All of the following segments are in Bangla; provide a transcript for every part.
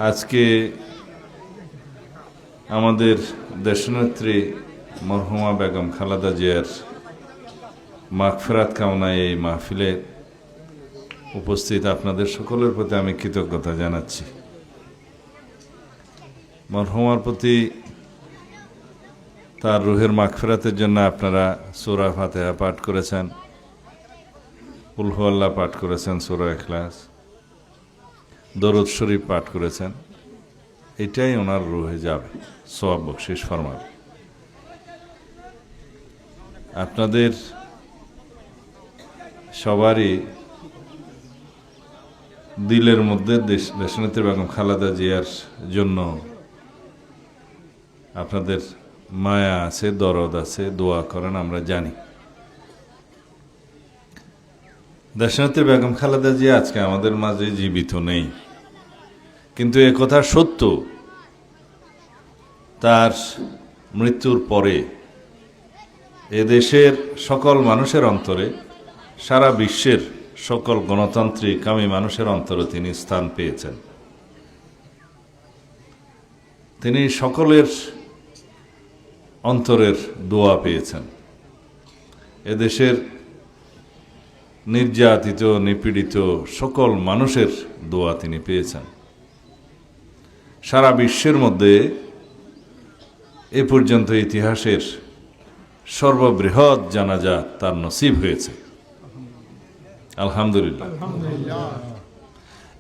আজকে আমাদের দেশনেত্রী মরহুমা বেগম খালেদা জিয়ার মাগফিরাত কামনায় এই মাহফিলে উপস্থিত আপনাদের সকলের প্রতি আমি কৃতজ্ঞতা জানাচ্ছি। মরহুমার প্রতি তার রুহের মাগফিরাতের জন্য আপনারা সূরা ফাতিহা পাঠ করেছেন, কুল হু আল্লাহ পাঠ করেছেন, সূরা ইখলাস, দরুদ শরীফ পাঠ করেছেন। এটাই ওনার রুহে যাবে, সওয়াব বকশিশ ফরমাবে। আপনাদের সবারই দিলের মধ্যে দেশনেত্রী বেগম খালেদা জিয়ার জন্য আপনাদের মায়া আছে, দরদ আছে, দোয়া করেন, আমরা জানি। দেশনেত্রী বেগম খালেদা জিয়া আজকে আমাদের মাঝে জীবিত নেই, কিন্তু একথা সত্য, তার মৃত্যুর পরে এদেশের সকল মানুষের অন্তরে, সারা বিশ্বের সকল গণতান্ত্রিক কামী মানুষের অন্তরে তিনি স্থান পেয়েছেন। তিনি সকলের অন্তরের দোয়া পেয়েছেন। এদেশের নির্যাতিত, নিপীড়িত সকল মানুষের দোয়া তিনি পেয়েছেন। সারা বিশ্বের মধ্যে এ পর্যন্ত ইতিহাসের সর্ববৃহৎ জানাজা তার নসিব হয়েছে, আলহামদুলিল্লাহ।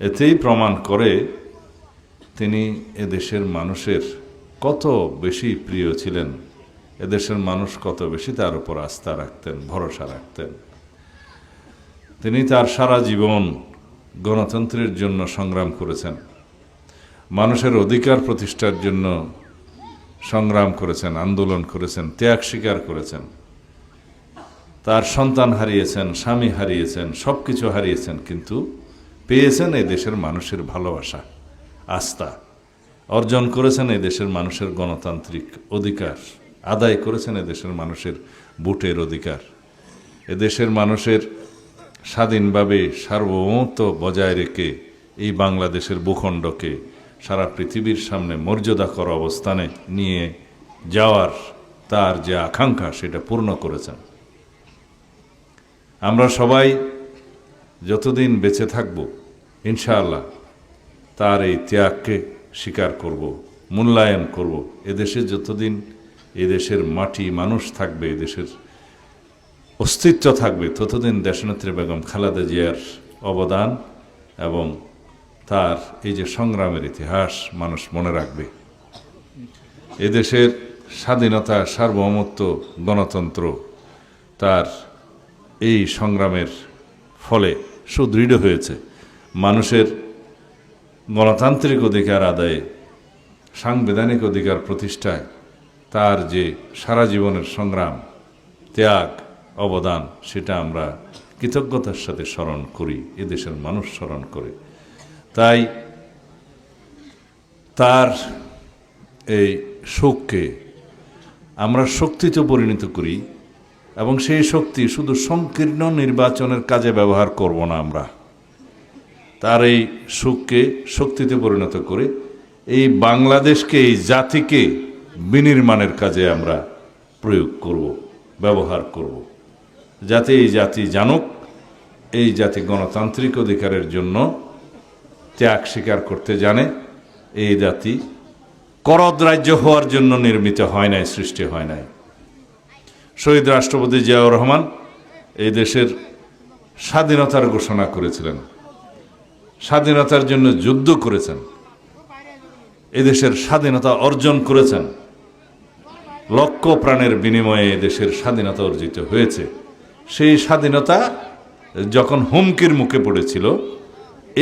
এতেই প্রমাণ করে তিনি এদেশের মানুষের কত বেশি প্রিয় ছিলেন, এদেশের মানুষ কত বেশি তার উপর আস্থা রাখতেন, ভরসা রাখতেন। তিনি তার সারা জীবন গণতন্ত্রের জন্য সংগ্রাম করেছেন, মানুষের অধিকার প্রতিষ্ঠার জন্য সংগ্রাম করেছেন, আন্দোলন করেছেন, ত্যাগ স্বীকার করেছেন। তার সন্তান হারিয়েছেন, স্বামী হারিয়েছেন, সব কিছু হারিয়েছেন, কিন্তু পেয়েছেন এই দেশের মানুষের ভালোবাসা, আস্থা। অর্জন করেছেন এই দেশের মানুষের গণতান্ত্রিক অধিকার, আদায় করেছেন এই দেশের মানুষের ভোটের অধিকার, এদেশের মানুষের স্বাধীনভাবে সার্বভৌমত্ব বজায় রেখে এই বাংলাদেশের ভূখণ্ডকে সারা পৃথিবীর সামনে মর্যাদাকর অবস্থানে নিয়ে যাওয়ার তার যে আকাঙ্ক্ষা, সেটা পূর্ণ করেছেন। আমরা সবাই যতদিন বেঁচে থাকব, ইনশাআল্লাহ তার এই ত্যাগকে স্বীকার করব, মূল্যায়ন করব। এদেশে যতদিন এদেশের মাটি, মানুষ থাকবে, এদেশের অস্তিত্ব থাকবে, ততদিন দেশনেত্রী বেগম খালেদা জিয়ার অবদান এবং তার এই যে সংগ্রামের ইতিহাস মানুষ মনে রাখবে। এদেশের স্বাধীনতা, সার্বভৌমত্ব, গণতন্ত্র তার এই সংগ্রামের ফলে সুদৃঢ় হয়েছে। মানুষের গণতান্ত্রিক অধিকার আদায়ে, সাংবিধানিক অধিকার প্রতিষ্ঠায় তার যে সারা জীবনের সংগ্রাম, ত্যাগ, অবদান, সেটা আমরা কৃতজ্ঞতার সাথে স্মরণ করি, এদেশের মানুষ স্মরণ করে। তাই তার এই শোককে আমরা শক্তিতে পরিণত করি, এবং সেই শক্তি শুধু সংকীর্ণ নির্বাচনের কাজে ব্যবহার করব না। আমরা তার এই শোককে শক্তিতে পরিণত করে এই বাংলাদেশকে, এই জাতিকে বিনির্মাণের কাজে আমরা প্রয়োগ করব, ব্যবহার করব, যাতে এই জাতি জানুক এই জাতি গণতান্ত্রিক অধিকারের জন্য ত্যাগ স্বীকার করতে জানে। এই জাতি করদ রাজ্য হওয়ার জন্য নির্মিত হয় নাই, সৃষ্টি হয় নাই। শহীদ রাষ্ট্রপতি জিয়াউর রহমান এই দেশের স্বাধীনতার ঘোষণা করেছিলেন, স্বাধীনতার জন্য যুদ্ধ করেছেন, এদেশের স্বাধীনতা অর্জন করেছেন। লক্ষ প্রাণের বিনিময়ে এদেশের স্বাধীনতা অর্জিত হয়েছে। সেই স্বাধীনতা যখন হুমকির মুখে পড়েছিল,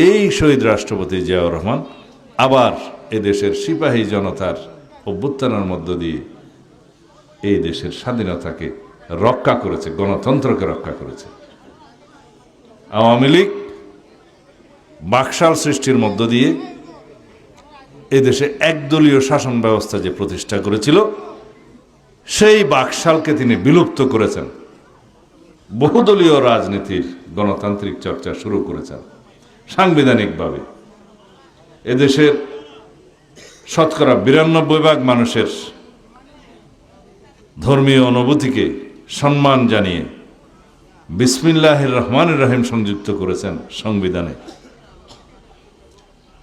এই শহীদ রাষ্ট্রপতি জিয়াউর রহমান আবার এদেশের সিপাহী জনতার অভ্যুত্থানের মধ্য দিয়ে এই দেশের স্বাধীনতাকে রক্ষা করেছে, গণতন্ত্রকে রক্ষা করেছে। আওয়ামী লীগ বাকশাল সৃষ্টির মধ্য দিয়ে এদেশে একদলীয় শাসন ব্যবস্থা যে প্রতিষ্ঠা করেছিল, সেই বাকশালকে তিনি বিলুপ্ত করেছেন। বহুদলীয় রাজনীতির গণতান্ত্রিক চর্চা শুরু করেছেন সাংবিধানিকভাবে। এদেশের শতকরা 92% মানুষের ধর্মীয় অনুভূতিকে সম্মান জানিয়ে বিসমিল্লাহির রহমানির রহিম সংযুক্ত করেছেন সংবিধানে।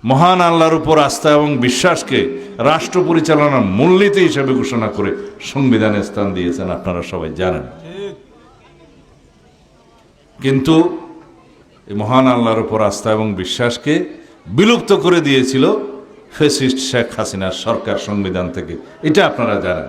মহান আল্লাহর উপর আস্থা এবং বিশ্বাসকে রাষ্ট্র পরিচালনার মূলনীতি হিসেবে ঘোষণা করে সংবিধানে স্থান দিয়েছেন, আপনারা সবাই জানেন। কিন্তু এই মহান আল্লাহর উপর আস্থা এবং বিশ্বাসকে বিলুপ্ত করে দিয়েছিল ফ্যাসিস্ট শেখ হাসিনার সরকার সংবিধান থেকে, এটা আপনারা জানেন।